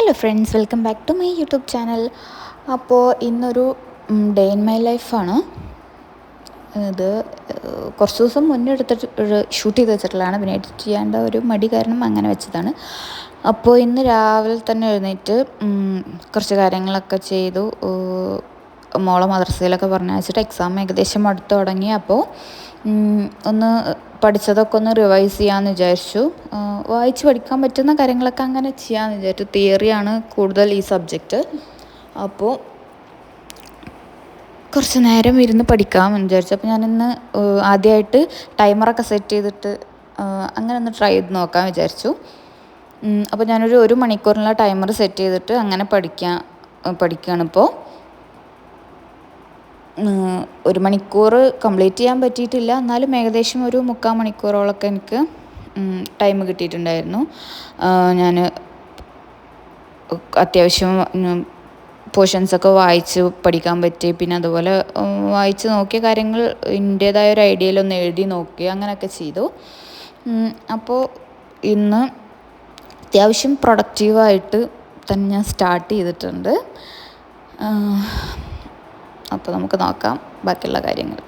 Hello friends, welcome back to my YouTube channel. അപ്പോൾ ഇന്നൊരു day in my ലൈഫാണ്. ഇത് കുറച്ച് ദിവസം മുന്നേ ഷൂട്ട് ചെയ്ത് വെച്ചിട്ടുള്ളതാണ്. പിന്നെ എഡിറ്റ് ചെയ്യേണ്ട ഒരു മടി കാരണം അങ്ങനെ വെച്ചതാണ്. അപ്പോൾ ഇന്ന് രാവിലെ തന്നെ എഴുന്നേറ്റ് കുറച്ച് കാര്യങ്ങളൊക്കെ ചെയ്തു. മോളെ മദ്രസയിലൊക്കെ പറഞ്ഞയച്ചിട്ട് എക്സാം ഏകദേശം അടുത്ത് തുടങ്ങി. അപ്പോൾ ഒന്ന് പഠിച്ചതൊക്കെ ഒന്ന് റിവൈസ് ചെയ്യാമെന്ന് വിചാരിച്ചു. വായിച്ച് പഠിക്കാൻ പറ്റുന്ന കാര്യങ്ങളൊക്കെ അങ്ങനെ ചെയ്യാമെന്ന് വിചാരിച്ചു. തിയറിയാണ് കൂടുതൽ ഈ സബ്ജക്റ്റ്. അപ്പോൾ കുറച്ച് നേരം ഇരുന്ന് പഠിക്കാമെന്ന് വിചാരിച്ചു. അപ്പോൾ ഞാനിന്ന് ആദ്യമായിട്ട് ടൈമറൊക്കെ സെറ്റ് ചെയ്തിട്ട് അങ്ങനെ ഒന്ന് ട്രൈ ചെയ്ത് നോക്കാൻ വിചാരിച്ചു. അപ്പോൾ ഞാനൊരു 1 മണിക്കൂറിനുള്ള ടൈമർ സെറ്റ് ചെയ്തിട്ട് അങ്ങനെ പഠിക്കുകയാണിപ്പോൾ. 1 മണിക്കൂർ കംപ്ലീറ്റ് ചെയ്യാൻ പറ്റിയിട്ടില്ല, എന്നാലും ഏകദേശം ഒരു 3/4 മണിക്കൂറോളമൊക്കെ എനിക്ക് ടൈം കിട്ടിയിട്ടുണ്ടായിരുന്നു. ഞാൻ അത്യാവശ്യം പോർഷൻസൊക്കെ വായിച്ച് പഠിക്കാൻ പറ്റി. പിന്നെ അതുപോലെ വായിച്ച് നോക്കിയ കാര്യങ്ങൾ എൻ്റേതായ ഒരു ഐഡിയയിലൊന്ന് എഴുതി നോക്കി, അങ്ങനെയൊക്കെ ചെയ്തു. അപ്പോൾ ഇന്ന് അത്യാവശ്യം പ്രൊഡക്റ്റീവായിട്ട് തന്നെ ഞാൻ സ്റ്റാർട്ട് ചെയ്തിട്ടുണ്ട്. അപ്പോൾ നമുക്ക് നോക്കാം ബാക്കിയുള്ള കാര്യങ്ങൾ.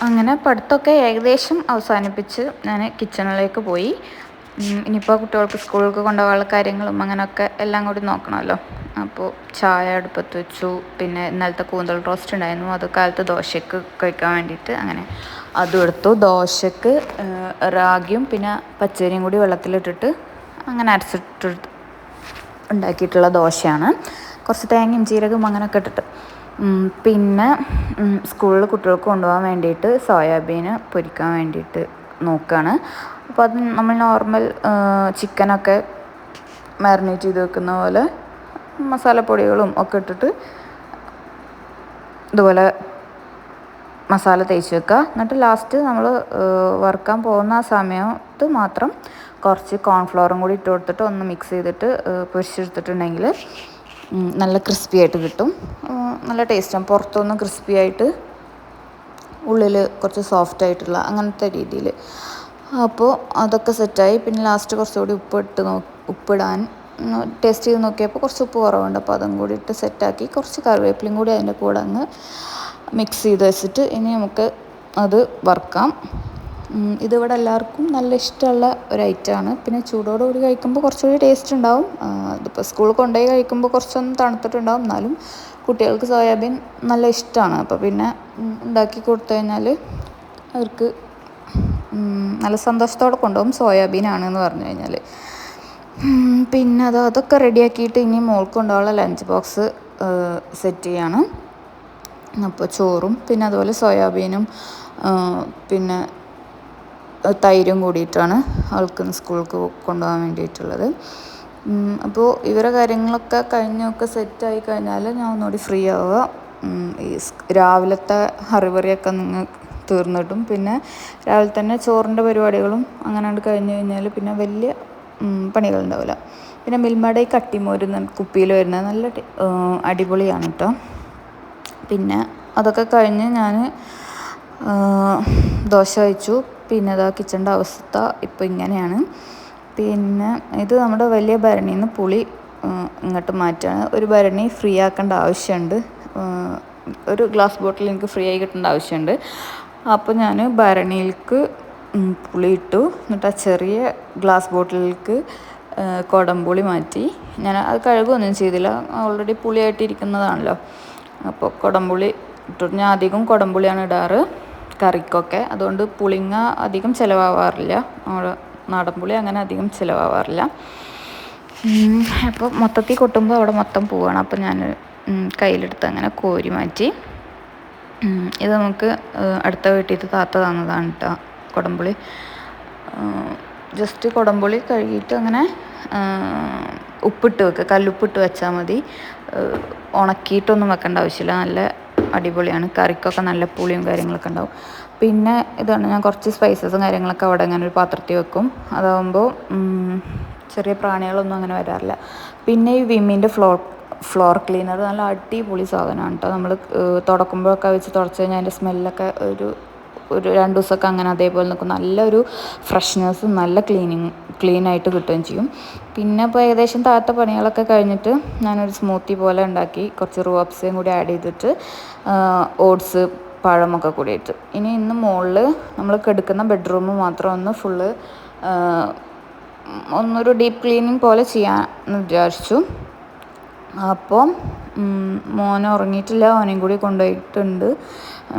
അങ്ങനെ പഠിത്തമൊക്കെ ഏകദേശം അവസാനിപ്പിച്ച് ഞാൻ കിച്ചണിലേക്ക് പോയി. ഇനിയിപ്പോൾ കുട്ടികൾക്ക് സ്കൂളിലേക്ക് കൊണ്ടുപോകാനുള്ള കാര്യങ്ങളും അങ്ങനെയൊക്കെ എല്ലാം കൂടി നോക്കണമല്ലോ. അപ്പോൾ ചായ അടുപ്പത്ത് വെച്ചു. പിന്നെ ഇന്നലത്തെ കൂന്തൽ റോസ്റ്റ് ഉണ്ടായിരുന്നു, അത് കാലത്ത് ദോശയ്ക്ക് കഴിക്കാൻ വേണ്ടിയിട്ട് അങ്ങനെ അതും എടുത്തു. ദോശയ്ക്ക് റാഗിയും പിന്നെ പച്ചരിയും കൂടി വെള്ളത്തിലിട്ടിട്ട് അങ്ങനെ അരച്ചിട്ട് ഉണ്ടാക്കിയിട്ടുള്ള ദോശയാണ്. കുറച്ച് തേങ്ങയും ജീരകവും അങ്ങനെയൊക്കെ ഇട്ടിട്ട്. പിന്നെ സ്കൂളിൽ കുട്ടികൾക്ക് കൊണ്ടുപോകാൻ വേണ്ടിയിട്ട് സോയാബീൻ പൊരിക്കാൻ വേണ്ടിയിട്ട് നോക്കുകയാണ്. അപ്പോൾ അത് നമ്മൾ നോർമൽ ചിക്കനൊക്കെ മാരിനേറ്റ് ചെയ്ത് വെക്കുന്ന പോലെ മസാലപ്പൊടികളും ഒക്കെ ഇട്ടിട്ട് ഇതുപോലെ മസാല തേച്ച് വെക്കുക. എന്നിട്ട് ലാസ്റ്റ് നമ്മൾ വറുക്കാൻ പോകുന്ന ആ സമയത്ത് മാത്രം കുറച്ച് കോൺഫ്ലവറും കൂടി ഇട്ട് കൊടുത്തിട്ട് ഒന്ന് മിക്സ് ചെയ്തിട്ട് പൊരിച്ചെടുത്തിട്ടുണ്ടെങ്കിൽ നല്ല ക്രിസ്പി ആയിട്ട് കിട്ടും. നല്ല ടേസ്റ്റാണ്. പുറത്തൊന്ന് ക്രിസ്പി ആയിട്ട് ഉള്ളിൽ കുറച്ച് സോഫ്റ്റ് ആയിട്ടുള്ള അങ്ങനത്തെ രീതിയിൽ. അപ്പോൾ അതൊക്കെ സെറ്റായി. പിന്നെ ലാസ്റ്റ് കുറച്ചുകൂടി ഉപ്പിടാൻ ടേസ്റ്റ് ചെയ്ത് നോക്കിയപ്പോൾ കുറച്ച് ഉപ്പ് കുറവുണ്ട്. അപ്പോൾ അതും കൂടി ഇട്ട് സെറ്റാക്കി കുറച്ച് കറിവേപ്പിലയും കൂടി അതിൻ്റെ കൂടെ അങ്ങ് മിക്സ് ചെയ്ത് വെച്ചിട്ട് ഇനി നമുക്ക് അത് വറുക്കാം. ഇതിവിടെ എല്ലാവർക്കും നല്ല ഇഷ്ടമുള്ള ഒരു ഐറ്റമാണ്. പിന്നെ ചൂടോടുകൂടി കഴിക്കുമ്പോൾ കുറച്ചുകൂടി ടേസ്റ്റ് ഉണ്ടാവും. ഇതിപ്പോൾ സ്കൂളിൽ കൊണ്ടുപോയി കഴിക്കുമ്പോൾ കുറച്ചൊന്നും തണുത്തിട്ടുണ്ടാവും, എന്നാലും കുട്ടികൾക്ക് സോയാബീൻ നല്ല ഇഷ്ടമാണ്. അപ്പോൾ പിന്നെ ഉണ്ടാക്കി കൊടുത്തു കഴിഞ്ഞാൽ അവർക്ക് നല്ല സന്തോഷത്തോടെ കൊണ്ടുപോകും സോയാബീനാണെന്ന് പറഞ്ഞു കഴിഞ്ഞാൽ. പിന്നെ അതൊക്കെ റെഡിയാക്കിയിട്ട് ഇനി മോൾക്ക് കൊണ്ടുപോകാനുള്ള ലഞ്ച് ബോക്സ് സെറ്റ് ചെയ്യാണ്. അപ്പോൾ ചോറും പിന്നെ അതുപോലെ സോയാബീനും പിന്നെ തൈരും കൂടിയിട്ടാണ് അവൾക്ക് സ്കൂൾക്ക് കൊണ്ടുപോകാൻ വേണ്ടിയിട്ടുള്ളത്. അപ്പോൾ ഇവരെ കാര്യങ്ങളൊക്കെ കഴിഞ്ഞൊക്കെ സെറ്റായി കഴിഞ്ഞാൽ ഞാൻ ഒന്നുകൂടി ഫ്രീ ആവുക. ഈ രാവിലത്തെ ഹറിവറിയൊക്കെ നിങ്ങൾ തീർന്നിട്ടും പിന്നെ രാവിലെ തന്നെ ചോറിൻ്റെ പരിപാടികളും അങ്ങനെ കഴിഞ്ഞ് കഴിഞ്ഞാൽ പിന്നെ വലിയ പണികളുണ്ടാവില്ല. പിന്നെ മിൽമയുടെ ഈ കട്ടിമോര് കുപ്പിയിൽ വരുന്നത് നല്ല അടിപൊളിയാണ് കേട്ടോ. പിന്നെ അതൊക്കെ കഴിഞ്ഞ് ഞാൻ ദോശ കഴിച്ചു. പിന്നെ അതാ കിച്ചണിൻ്റെ അവസ്ഥ ഇപ്പോൾ ഇങ്ങനെയാണ്. പിന്നെ ഇത് നമ്മുടെ വലിയ ഭരണിയിൽ നിന്ന് പുളി ഇങ്ങോട്ട് മാറ്റുകയാണ്. ഒരു ഭരണി ഫ്രീ ആക്കേണ്ട ആവശ്യമുണ്ട്. ഒരു ഗ്ലാസ് ബോട്ടിൽ എനിക്ക് ഫ്രീ ആയി കിട്ടേണ്ട ആവശ്യമുണ്ട്. അപ്പോൾ ഞാൻ ഭരണിയിലേക്ക് പുളി ഇട്ടു. എന്നിട്ട് ആ ചെറിയ ഗ്ലാസ് ബോട്ടിലേക്ക് കുടംപുളി മാറ്റി. ഞാൻ അത് കഴുകുകയൊന്നും ചെയ്തില്ല, ഓൾറെഡി പുളിയായിട്ടിരിക്കുന്നതാണല്ലോ. അപ്പോൾ കുടംപുളി ഇട്ടു. ഞാൻ അധികം കുടംപുളിയാണ് ഇടാറ് കറിക്കൊക്കെ, അതുകൊണ്ട് പുളിങ്ങ അധികം ചിലവാകാറില്ല. നമ്മുടെ നാടൻ പുളി അങ്ങനെ അധികം ചിലവാകാറില്ല. അപ്പോൾ മൊത്തത്തിൽ കൊട്ടുമ്പോൾ അവിടെ മൊത്തം പോവുകയാണ്. അപ്പോൾ ഞാൻ കയ്യിലെടുത്ത് അങ്ങനെ കോരി മാറ്റി. ഇത് നമുക്ക് അടുത്ത വീട്ടിൽ താത്ത തന്നതാണ് കേട്ടോ കുടംപുളി. ജസ്റ്റ് കുടംപുളി കഴുകിയിട്ട് അങ്ങനെ ഉപ്പിട്ട് വെക്കുക, കല്ലുപ്പിട്ട് വെച്ചാൽ മതി. ഉണക്കിയിട്ടൊന്നും വെക്കേണ്ട ആവശ്യമില്ല. നല്ല അടിപൊളിയാണ്. കറിക്കൊക്കെ നല്ല പുളിയും കാര്യങ്ങളൊക്കെ ഉണ്ടാവും. പിന്നെ ഇതാണ്, ഞാൻ കുറച്ച് സ്പൈസസും കാര്യങ്ങളൊക്കെ അവിടെ അങ്ങനെ ഒരു പാത്രത്തിൽ വെക്കും. അതാകുമ്പോൾ ചെറിയ പ്രാണികളൊന്നും അങ്ങനെ വരാറില്ല. പിന്നെ ഈ വിമ്മിൻ്റെ ഫ്ലോർ ക്ലീനർ നല്ല അടിപൊളി സാധനമാണ് കേട്ടോ. നമ്മൾ തുടക്കുമ്പോഴൊക്കെ വെച്ച് തുടച്ച് കഴിഞ്ഞാൽ അതിൻ്റെ സ്മെല്ലൊക്കെ ഒരു 2 ദിവസമൊക്കെ അങ്ങനെ അതേപോലെ നിൽക്കും. നല്ലൊരു ഫ്രഷ്നെസ്സും നല്ല ക്ലീനായിട്ട് കിട്ടുകയും ചെയ്യും. പിന്നെ ഇപ്പോൾ ഏകദേശം താഴത്തെ പണികളൊക്കെ കഴിഞ്ഞിട്ട് ഞാനൊരു സ്മൂത്തി പോലെ ഉണ്ടാക്കി. കുറച്ച് റൂഅബ്സയും കൂടി ആഡ് ചെയ്തിട്ട് ഓട്സ് പഴമൊക്കെ കൂടിയിട്ട്. ഇന്ന് മുകളിൽ നമ്മൾ കിടക്കുന്ന ബെഡ്റൂം മാത്രം ഒന്ന് ഫുള്ള് ഒന്നൊരു ഡീപ്പ് ക്ലീനിങ് പോലെ ചെയ്യാമെന്ന് വിചാരിച്ചു. അപ്പോൾ മോൻ ഉറങ്ങിയിട്ടില്ല, അവനെയും കൂടി കൊണ്ടുപോയിട്ടുണ്ട്.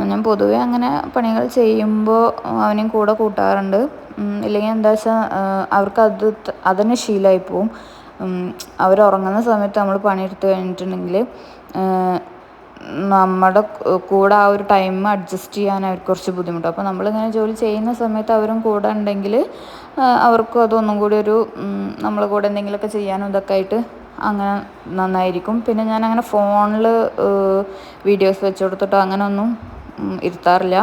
ഞാൻ പൊതുവെ അങ്ങനെ പണികൾ ചെയ്യുമ്പോൾ അവനെയും കൂടെ കൂട്ടാറുണ്ട്. ഇല്ലെങ്കിൽ എന്താ വെച്ചാൽ അവർക്ക് അതന്നെ ശീലമായി പോവും. അവരുറങ്ങുന്ന സമയത്ത് നമ്മൾ പണിയെടുത്ത് കഴിഞ്ഞിട്ടുണ്ടെങ്കിൽ നമ്മുടെ കൂടെ ആ ഒരു ടൈം അഡ്ജസ്റ്റ് ചെയ്യാൻ അവർക്ക് കുറച്ച് ബുദ്ധിമുട്ടാണ്. അപ്പോൾ നമ്മളിങ്ങനെ ജോലി ചെയ്യുന്ന സമയത്ത് അവരും കൂടെ ഉണ്ടെങ്കിൽ അവർക്കും അതൊന്നും കൂടി ഒരു നമ്മളെ കൂടെ എന്തെങ്കിലുമൊക്കെ ചെയ്യാനും ഇതൊക്കെ ആയിട്ട് അങ്ങനെ നന്നായിരിക്കും. പിന്നെ ഞാനങ്ങനെ ഫോണിൽ വീഡിയോസ് വെച്ച് കൊടുത്തിട്ടോ അങ്ങനെ ഒന്നും ഇരുത്താറില്ല.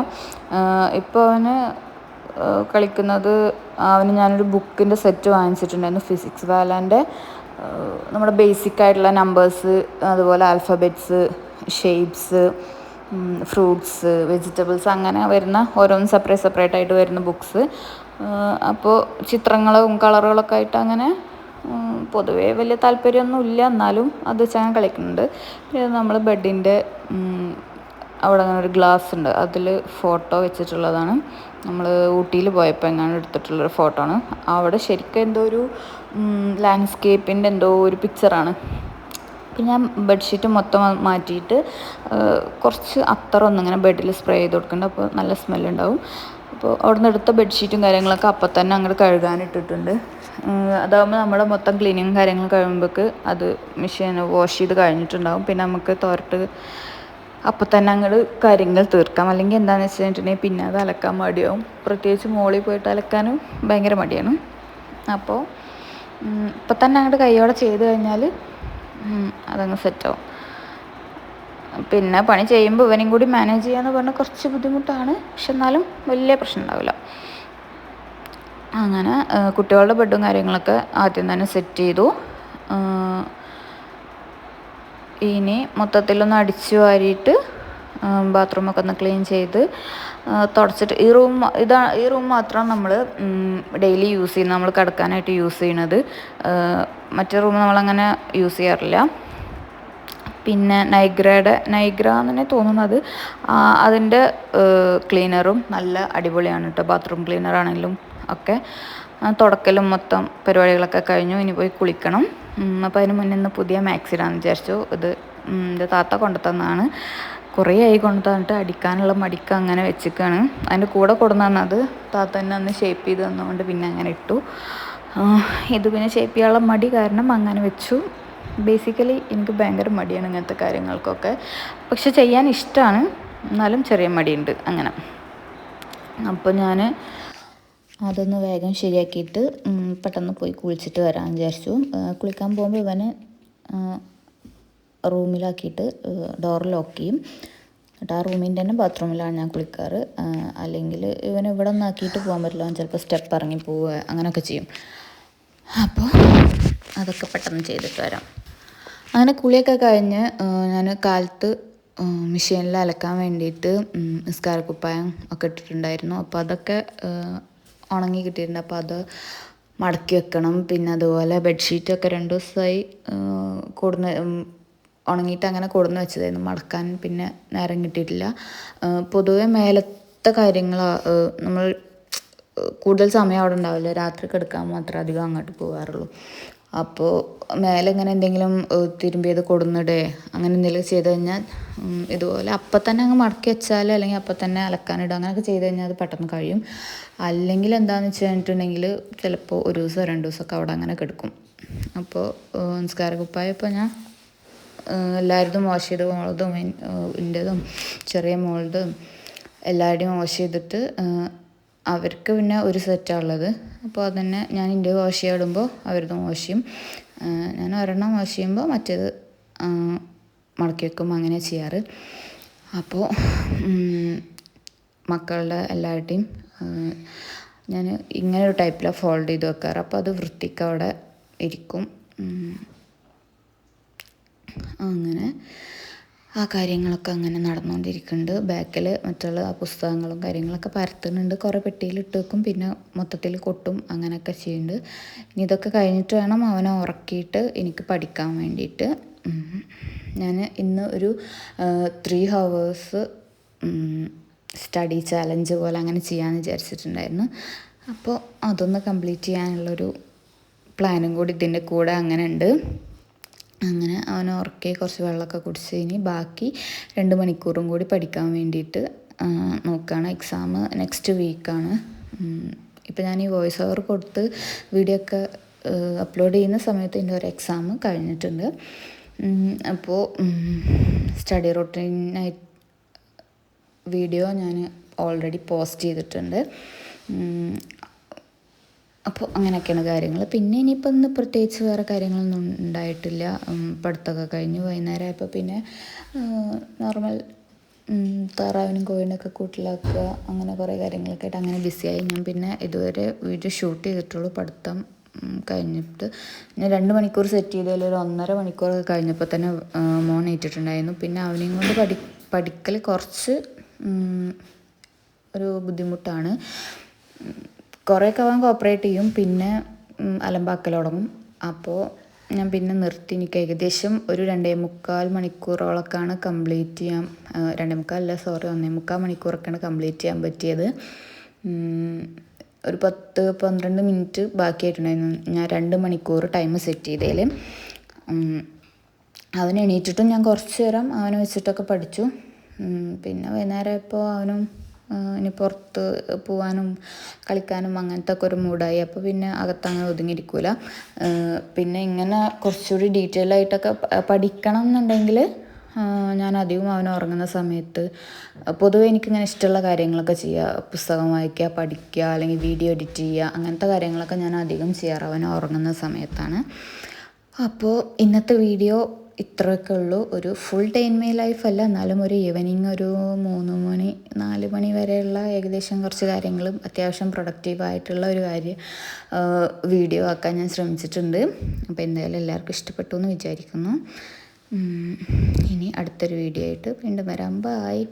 ഇപ്പോൾ അവന് കളിക്കുന്നത്, അവന് ഞാനൊരു ബുക്കിൻ്റെ സെറ്റ് വാങ്ങിച്ചിട്ടുണ്ടായിരുന്നു. ഫിസിക്സ് വാലാൻ്റെ നമ്മുടെ ബേസിക് ആയിട്ടുള്ള നമ്പേഴ്സ്, അതുപോലെ ആൽഫബറ്റ്സ്, ഷേപ്സ്, ഫ്രൂട്ട്സ്, വെജിറ്റബിൾസ് അങ്ങനെ വരുന്ന ഓരോന്നും സെപ്പറേറ്റ് ആയിട്ട് വരുന്ന ബുക്സ്. അപ്പോൾ ചിത്രങ്ങളും കളറുകളൊക്കെ ആയിട്ട് അങ്ങനെ പൊതുവേ വലിയ താല്പര്യമൊന്നുമില്ല, എന്നാലും അത് വെച്ച് ഞാൻ കളിക്കുന്നുണ്ട്. പിന്നെ നമ്മൾ ബെഡിൻ്റെ അവിടെ അങ്ങനെ ഒരു ഗ്ലാസ് ഉണ്ട്, അതിൽ ഫോട്ടോ വെച്ചിട്ടുള്ളതാണ്. നമ്മൾ ഊട്ടിയിൽ പോയപ്പോൾ എങ്ങാനും എടുത്തിട്ടുള്ളൊരു ഫോട്ടോ ആണ്. അവിടെ ശരിക്കും എന്തോ ഒരു ലാൻഡ്സ്കേപ്പിൻ്റെ എന്തോ ഒരു പിക്ചറാണ്. പിന്നെ ഞാൻ ബെഡ്ഷീറ്റ് മൊത്തം മാറ്റിയിട്ട് കുറച്ച് അത്തറൊന്നിങ്ങനെ ബെഡിൽ സ്പ്രേ ചെയ്ത് കൊടുക്കുന്നുണ്ട്. അപ്പോൾ നല്ല സ്മെല്ലുണ്ടാവും. അപ്പോൾ അവിടെ നിന്ന് എടുത്ത ബെഡ്ഷീറ്റും കാര്യങ്ങളൊക്കെ അപ്പം തന്നെ അങ്ങോട്ട് കഴുകാനിട്ടിട്ടുണ്ട്. അതാകുമ്പോൾ നമ്മുടെ മൊത്തം ക്ലീനിങ്ങും കാര്യങ്ങളും കഴിയുമ്പോഴേക്ക് അത് മെഷീൻ വാഷ് ചെയ്ത് കഴിഞ്ഞിട്ടുണ്ടാകും. പിന്നെ നമുക്ക് തോരട്ട് അപ്പം തന്നെ അങ്ങോട്ട് കാര്യങ്ങൾ തീർക്കാം. അല്ലെങ്കിൽ എന്താണെന്ന് വെച്ചിട്ടുണ്ടെങ്കിൽ പിന്നെ അത് അലക്കാൻ മടിയാവും. പ്രത്യേകിച്ച് മോളിൽ പോയിട്ട് അലക്കാനും ഭയങ്കര മടിയാണ്. അപ്പോൾ ഇപ്പം തന്നെ അങ്ങോട്ട് കൈയോടെ ചെയ്ത് കഴിഞ്ഞാൽ അതങ്ങ് സെറ്റാവും. പിന്നെ പണി ചെയ്യുമ്പോൾ ഇവനെയും കൂടി മാനേജ് ചെയ്യാന്ന് പറഞ്ഞാൽ കുറച്ച് ബുദ്ധിമുട്ടാണ്. പക്ഷെ എന്നാലും വലിയ പ്രശ്നം ഉണ്ടാവില്ല. അങ്ങനെ കുട്ടികളുടെ ബെഡും കാര്യങ്ങളൊക്കെ ആദ്യം തന്നെ സെറ്റ് ചെയ്തു. ഇനി മൊത്തത്തിലൊന്ന് അടിച്ചു വാരിയിട്ട് ബാത്റൂമൊക്കെ ഒന്ന് ക്ലീൻ ചെയ്ത് തുടച്ചിട്ട് ഈ റൂം മാത്രം നമ്മൾ ഡെയിലി യൂസ് ചെയ്യുന്നത്, നമ്മൾ കിടക്കാനായിട്ട് യൂസ് ചെയ്യണത്. മറ്റേ റൂം നമ്മളങ്ങനെ യൂസ് ചെയ്യാറില്ല. പിന്നെ നൈഗ്ര എന്നെ തോന്നുന്നത്, അതിൻ്റെ ക്ലീനറും നല്ല അടിപൊളിയാണ് കേട്ടോ. ബാത്റൂം ക്ലീനറാണെങ്കിലും ഒക്കെ. തുടക്കലും മൊത്തം പരിപാടികളൊക്കെ കഴിഞ്ഞു. ഇനി പോയി കുളിക്കണം. അപ്പോൾ അതിന് മുന്നേ ഇന്ന് പുതിയ മാക്സിഡാന്ന് വിചാരിച്ചു. ഇത് എൻ്റെ താത്ത കൊണ്ടു തന്നതാണ്. കുറേ ആയി കൊണ്ടു തന്നിട്ട് അടിക്കാനുള്ള മടിക്ക് അങ്ങനെ വെച്ചിരിക്കുകയാണ്. അതിൻ്റെ കൂടെ കൊണ്ടു തന്നത് താത്ത തന്നെ അന്ന് ഷേപ്പ് ചെയ്ത് തന്നുകൊണ്ട് പിന്നെ അങ്ങനെ ഇട്ടു. ഇത് പിന്നെ ഷേപ്പ് ചെയ്യാനുള്ള മടി കാരണം അങ്ങനെ വെച്ചു. ബേസിക്കലി എനിക്ക് ഭയങ്കര മടിയാണ് ഇങ്ങനത്തെ കാര്യങ്ങൾക്കൊക്കെ. പക്ഷെ ചെയ്യാൻ ഇഷ്ടമാണ്, എന്നാലും ചെറിയ മടിയുണ്ട് അങ്ങനെ. അപ്പോൾ ഞാൻ അതൊന്ന് വേഗം ശരിയാക്കിയിട്ട് പെട്ടെന്ന് പോയി കുളിച്ചിട്ട് വരാമെന്ന് വിചാരിച്ചു. കുളിക്കാൻ പോകുമ്പോൾ ഇവനെ റൂമിലാക്കിയിട്ട് ഡോർ ലോക്ക് ചെയ്യും. എന്നിട്ട് ആ റൂമിൻ്റെ തന്നെ ബാത്റൂമിലാണ് ഞാൻ കുളിക്കാറ്. അല്ലെങ്കിൽ ഇവനെ ഇവിടെ നിന്ന് ആക്കിയിട്ട് പോകാൻ പറ്റില്ല, ചിലപ്പോൾ സ്റ്റെപ്പ് ഇറങ്ങി പോവുക അങ്ങനെയൊക്കെ ചെയ്യും. അപ്പോൾ അതൊക്കെ പെട്ടെന്ന് ചെയ്തിട്ട് വരാം. അങ്ങനെ കുളിയൊക്കെ കഴിഞ്ഞ് ഞാൻ കാലത്ത് മെഷീനിൽ അലക്കാൻ വേണ്ടിയിട്ട് നിസ്കാരക്കുപ്പായം ഒക്കെ ഇട്ടിട്ടുണ്ടായിരുന്നു. അപ്പോൾ അതൊക്കെ ഉണങ്ങി കിട്ടിയിട്ടുണ്ട്. അപ്പോൾ അത് മടക്കി വെക്കണം. പിന്നെ അതുപോലെ ബെഡ്ഷീറ്റൊക്കെ 2 ദിവസമായി ഉണങ്ങിയിട്ട് അങ്ങനെ കൊടുന്ന് വെച്ചതായിരുന്നു. മടക്കാൻ പിന്നെ നേരം കിട്ടിയിട്ടില്ല. പൊതുവെ മേലത്തെ കാര്യങ്ങൾ നമ്മൾ കൂടുതൽ സമയം അവിടെ ഉണ്ടാവില്ല. രാത്രി കിടക്കാൻ മാത്രമേ അധികം അങ്ങോട്ട് പോകാറുള്ളൂ. അപ്പോൾ മേലെ ഇങ്ങനെ എന്തെങ്കിലും തിരുമ്പിയത് കൊടുന്നിടേ അങ്ങനെ എന്തെങ്കിലും ചെയ്ത് കഴിഞ്ഞാൽ ഇതുപോലെ അപ്പം തന്നെ അങ്ങ് മടക്കി വെച്ചാൽ, അല്ലെങ്കിൽ അപ്പം തന്നെ അലക്കാനിടുക അങ്ങനെയൊക്കെ ചെയ്ത് കഴിഞ്ഞാൽ അത് പെട്ടെന്ന് കഴിയും. അല്ലെങ്കിൽ എന്താണെന്ന് വെച്ച് കഴിഞ്ഞിട്ടുണ്ടെങ്കിൽ ചിലപ്പോൾ 1 ദിവസം 2 ദിവസമൊക്കെ അവിടെ അങ്ങനെ കിടക്കും. അപ്പോൾ നിസ്കാരക്കുപ്പായം ഇപ്പോൾ ഞാൻ എല്ലാവരുടെയും വാഷ് ചെയ്ത്, മോളതും എൻ്റെതും ചെറിയ മോളുടെയും എല്ലാവരുടെയും വാഷ് ചെയ്തിട്ട് അവർക്ക് പിന്നെ ഒരു സെറ്റാണ് ഉള്ളത്. അപ്പോൾ അതന്നെ ഞാൻ എൻ്റെ വാഷ് ചെയ്തിടുമ്പോൾ അവരുടെ വാഷ് ചെയ്യും. ഞാൻ ഒരെണ്ണം വാഷ് ചെയ്യുമ്പോൾ മറ്റേത് മടക്കി വെക്കും, അങ്ങനെ ചെയ്യാറ്. അപ്പോൾ മക്കളുടെ എല്ലാവരുടെയും ഞാൻ ഇങ്ങനെ ഒരു ടൈപ്പിലാണ് ഫോൾഡ് ചെയ്ത് വെക്കാറ്. അപ്പോൾ അത് വൃത്തിക്ക് അവിടെ ഇരിക്കും. അങ്ങനെ ആ കാര്യങ്ങളൊക്കെ അങ്ങനെ നടന്നുകൊണ്ടിരിക്കുന്നുണ്ട്. ബാക്കിൽ മറ്റുള്ള പുസ്തകങ്ങളും കാര്യങ്ങളൊക്കെ പരത്തുന്നുണ്ട്. കുറേ പെട്ടിയിൽ ഇട്ട് വെക്കും, പിന്നെ മൊത്തത്തിൽ കൊട്ടും, അങ്ങനെയൊക്കെ ചെയ്യുന്നുണ്ട്. ഇനി ഇതൊക്കെ കഴിഞ്ഞിട്ട് വേണം അവനെ ഉറക്കിയിട്ട് എനിക്ക് പഠിക്കാൻ വേണ്ടിയിട്ട്. ഞാൻ ഇന്ന് ഒരു 3 hours സ്റ്റഡി ചാലഞ്ച് പോലെ അങ്ങനെ ചെയ്യാമെന്ന് വിചാരിച്ചിട്ടുണ്ടായിരുന്നു. അപ്പോൾ അതൊന്ന് കംപ്ലീറ്റ് ചെയ്യാനുള്ളൊരു പ്ലാനും കൂടി ഇതിൻ്റെ കൂടെ അങ്ങനെ ഉണ്ട്. അങ്ങനെ അവനെ ഉറക്കി കുറച്ച് വെള്ളമൊക്കെ കുടിച്ച് ഇനി ബാക്കി 2 മണിക്കൂറും കൂടി പഠിക്കാൻ വേണ്ടിയിട്ട് നോക്കുകയാണ്. എക്സാം നെക്സ്റ്റ് വീക്കാണ്. ഇപ്പോൾ ഞാൻ ഈ വോയിസ് ഓവർ കൊടുത്ത് വീഡിയോ ഒക്കെ അപ്ലോഡ് ചെയ്യുന്ന സമയത്ത് എൻ്റെ ഒരു എക്സാം കഴിഞ്ഞിട്ടുണ്ട്. അപ്പോൾ സ്റ്റഡി റൊട്ടീനായി വീഡിയോ ഞാൻ ഓൾറെഡി പോസ്റ്റ് ചെയ്തിട്ടുണ്ട്. അപ്പോൾ അങ്ങനെയൊക്കെയാണ് കാര്യങ്ങൾ. പിന്നെ ഇനിയിപ്പോൾ ഇന്ന് പ്രത്യേകിച്ച് വേറെ കാര്യങ്ങളൊന്നും ഉണ്ടായിട്ടില്ല. പഠിത്തമൊക്കെ കഴിഞ്ഞു വൈകുന്നേരം ആയപ്പോൾ പിന്നെ നോർമൽ താറാവിനും കോഴിനൊക്കെ കൂട്ടിലാക്കുക അങ്ങനെ കുറേ കാര്യങ്ങളൊക്കെ ആയിട്ട് അങ്ങനെ ബിസിയായി. ഞാൻ പിന്നെ ഇതുവരെ വീഡിയോ ഷൂട്ട് ചെയ്തിട്ടുള്ളൂ. പഠിത്തം കഴിഞ്ഞിട്ട് ഞാൻ 2 മണിക്കൂർ സെറ്റ് ചെയ്തതിൽ ഒരു 1.5 മണിക്കൂറൊക്കെ കഴിഞ്ഞപ്പോൾ തന്നെ മോൻ ഏറ്റിട്ടുണ്ടായിരുന്നു. പിന്നെ അവനെയും കൊണ്ട് പഠിക്കൽ കുറച്ച് ഒരു ബുദ്ധിമുട്ടാണ്. കുറേയൊക്കെ അവൻ കോപ്പറേറ്റ് ചെയ്യും, പിന്നെ അലമ്പാക്കൽ തുടങ്ങും. അപ്പോൾ ഞാൻ പിന്നെ നിർത്തി. എനിക്ക് ഏകദേശം ഒരു 2.25 മണിക്കൂറോളൊക്കെയാണ് കംപ്ലീറ്റ് ചെയ്യാൻ 1.5 മണിക്കൂറൊക്കെയാണ് കംപ്ലീറ്റ് ചെയ്യാൻ പറ്റിയത്. ഒരു 10-12 മിനിറ്റ് ബാക്കിയായിട്ടുണ്ടായിരുന്നു ഞാൻ 2 മണിക്കൂർ ടൈം സെറ്റ് ചെയ്തതിൽ. അവൻ എണീറ്റിട്ടും ഞാൻ കുറച്ച് നേരം അവനെ വെച്ചിട്ടൊക്കെ പഠിച്ചു. പിന്നെ വൈകുന്നേരം ഇപ്പോൾ അവനും ഇനി പുറത്ത് പോകാനും കളിക്കാനും അങ്ങനത്തെ ഒക്കെ ഒരു മൂഡായി. അപ്പോൾ പിന്നെ അകത്തങ്ങനെ ഒതുങ്ങിയിരിക്കില്ല. പിന്നെ ഇങ്ങനെ കുറച്ചുകൂടി ഡീറ്റെയിൽ ആയിട്ടൊക്കെ പഠിക്കണം എന്നുണ്ടെങ്കിൽ ഞാൻ അധികം അവൻ ഉറങ്ങുന്ന സമയത്ത്, പൊതുവേ എനിക്കിങ്ങനെ ഇഷ്ടമുള്ള കാര്യങ്ങളൊക്കെ ചെയ്യുക, പുസ്തകം വായിക്കുക, പഠിക്കുക, അല്ലെങ്കിൽ വീഡിയോ എഡിറ്റ് ചെയ്യുക, അങ്ങനത്തെ കാര്യങ്ങളൊക്കെ ഞാൻ അധികം ചെയ്യാറ് അവൻ ഉറങ്ങുന്ന സമയത്താണ്. അപ്പോൾ ഇന്നത്തെ വീഡിയോ ഇത്രയൊക്കെ ഉള്ളൂ. ഒരു ഫുൾ ഡേ ഇൻ മൈ ലൈഫല്ല, എന്നാലും ഒരു ഈവനിങ് ഒരു 3 മണി 4 മണി വരെയുള്ള ഏകദേശം കുറച്ച് കാര്യങ്ങളും അത്യാവശ്യം പ്രൊഡക്റ്റീവായിട്ടുള്ള ഒരു വീഡിയോ ആക്കാൻ ഞാൻ ശ്രമിച്ചിട്ടുണ്ട്. അപ്പോൾ എന്തായാലും എല്ലാവർക്കും ഇഷ്ടപ്പെട്ടു എന്ന് വിചാരിക്കുന്നു. ഇനി അടുത്തൊരു വീഡിയോ ആയിട്ട് വീണ്ടും വരാം. ബായ്.